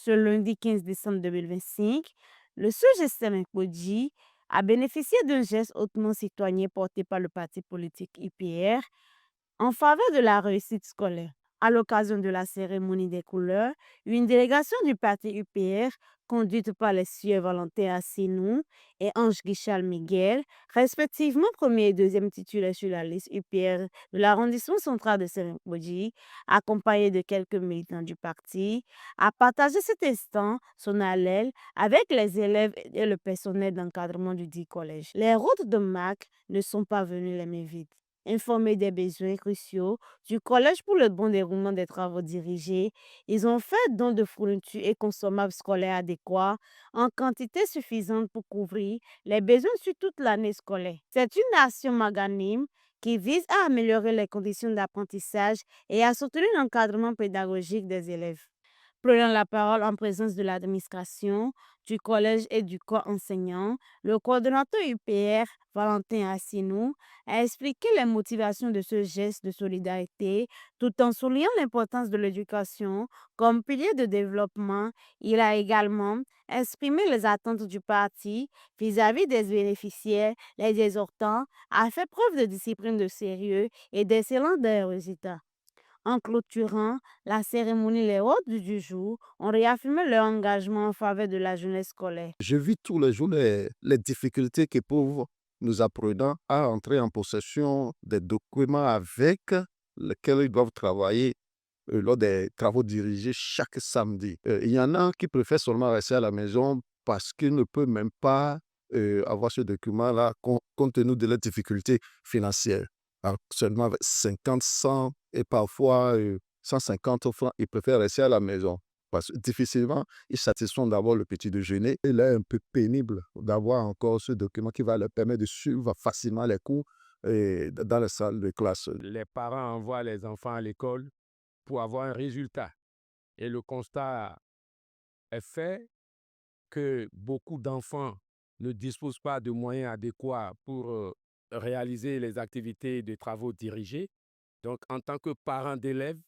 Ce lundi 15 décembre 2025, le SOGES Podji a bénéficié d'un geste hautement citoyen porté par le parti politique UPR en faveur de la réussite scolaire. À l'occasion de la cérémonie des couleurs, une délégation du parti UPR, conduite par les sieurs Valentin Assinou et Ange Guichal Miguel, respectivement premier et deuxième titulaires sur la liste UPR de l'arrondissement central de Sérénpodji, accompagnée de quelques militants du parti, a partagé cet instant son allèle avec les élèves et le personnel d'encadrement du dit collège. Les routes de MAC ne sont pas venues les mains vides. Informés des besoins cruciaux du collège pour le bon déroulement des travaux dirigés, ils ont fait don de fournitures et consommables scolaires adéquats en quantité suffisante pour couvrir les besoins sur toute l'année scolaire. C'est une action magnanime qui vise à améliorer les conditions d'apprentissage et à soutenir l'encadrement pédagogique des élèves. Prenant la parole en présence de l'administration, du collège et du corps enseignant, le coordonnateur UPR, Valentin Assinou, a expliqué les motivations de ce geste de solidarité tout en soulignant l'importance de l'éducation comme pilier de développement. Il a également exprimé les attentes du parti vis-à-vis des bénéficiaires, les exhortant à faire preuve de discipline, de sérieux et d'excellence des résultats. En clôturant la cérémonie, les hôtes du jour ont réaffirmé leur engagement en faveur de la jeunesse scolaire. Je vis tous les jours les difficultés qu'éprouvent nos apprenants à entrer en possession des documents avec lesquels ils doivent travailler lors des travaux dirigés chaque samedi. Il y en a qui préfèrent seulement rester à la maison parce qu'ils ne peuvent même pas avoir ce document-là compte tenu de leurs difficultés financières. Alors, seulement avec 50, 100 et parfois 150 francs, ils préfèrent rester à la maison. Parce que difficilement, ils satisfont d'abord le petit déjeuner. Il est un peu pénible d'avoir encore ce document qui va leur permettre de suivre facilement les cours dans les salles de classe. Les parents envoient les enfants à l'école pour avoir un résultat. Et le constat est fait que beaucoup d'enfants ne disposent pas de moyens adéquats pour réaliser les activités de travaux dirigés. Donc, en tant que parents d'élèves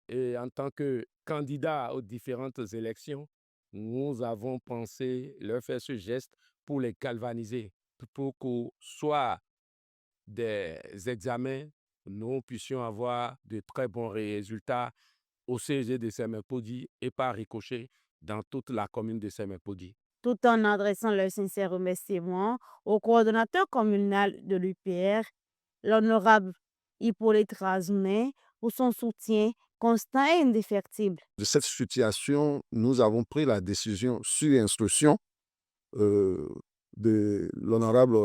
et en tant que candidats aux différentes élections, nous avons pensé leur faire ce geste pour les galvaniser, pour qu'au soir des examens, nous puissions avoir de très bons résultats au CEG de Sémépodi et par ricochet dans toute la commune de Sémépodi. Tout en adressant leurs sincères remerciements au coordonnateur communal de l'UPR, l'honorable Hippolyte Razounet, pour son soutien constant et indéfectible. De cette situation, nous avons pris la décision sur instruction de l'honorable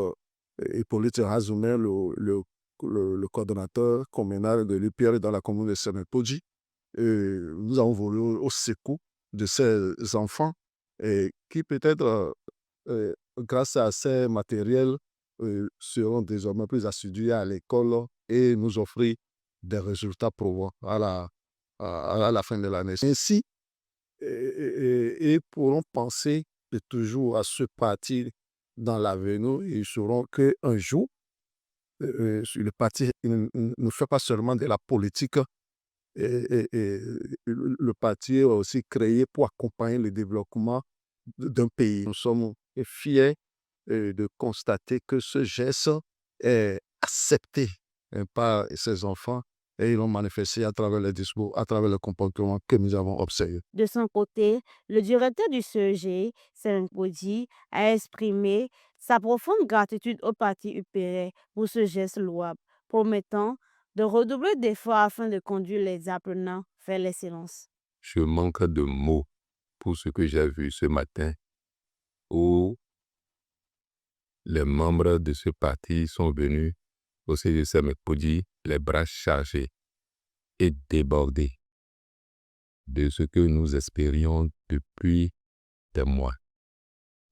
Hippolyte Razoumet, le coordonnateur communal de l'UPR dans la commune de Sémépodi. Nous avons volé au secours de ces enfants qui peut-être, grâce à ces matériels, seront désormais plus assidus à l'école et nous offrir des résultats probants à la fin de l'année. Ainsi, et pourront penser toujours à se partir dans l'avenir. Ils sauront qu'un jour, le parti ne fait pas seulement de la politique, et le parti est aussi créé pour accompagner le développement d'un pays. Nous sommes fiers de constater que ce geste est accepté par ces enfants et ils l'ont manifesté à travers les discours, à travers le comportement que nous avons observé. De son côté, le directeur du CEG, Sémépodi, a exprimé sa profonde gratitude au parti UPR pour ce geste louable, promettant de redoubler d'efforts afin de conduire les apprenants vers l'excellence. Je manque de mots pour ce que j'ai vu ce matin où les membres de ce parti sont venus au CEG Sémépodi les bras chargés et débordés de ce que nous espérions depuis des mois.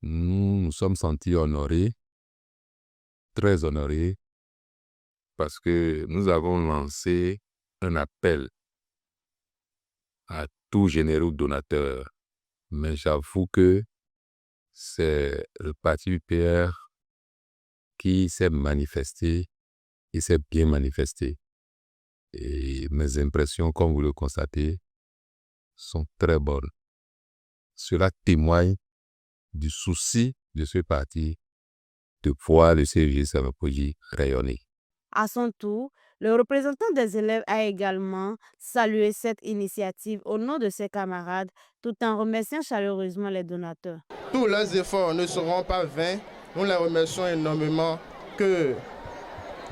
Nous nous sommes sentis honorés, très honorés, parce que nous avons lancé un appel à tout généreux donateur. Mais j'avoue que c'est le parti UPR qui s'est manifesté et s'est bien manifesté. Et mes impressions, comme vous le constatez, sont très bonnes. Cela témoigne du souci de ce parti de voir le CEG Samepoji rayonner. À son tour, le représentant des élèves a également salué cette initiative au nom de ses camarades, tout en remerciant chaleureusement les donateurs. Tous leurs efforts ne seront pas vains. Nous les remercions énormément. Que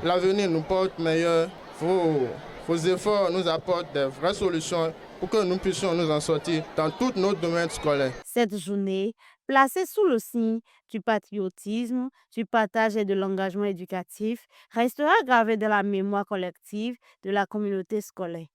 l'avenir nous porte meilleur. Vos efforts nous apportent des vraies solutions pour que nous puissions nous en sortir dans tous nos domaines scolaires. Cette journée, placée sous le signe du patriotisme, du partage et de l'engagement éducatif, restera gravée dans la mémoire collective de la communauté scolaire.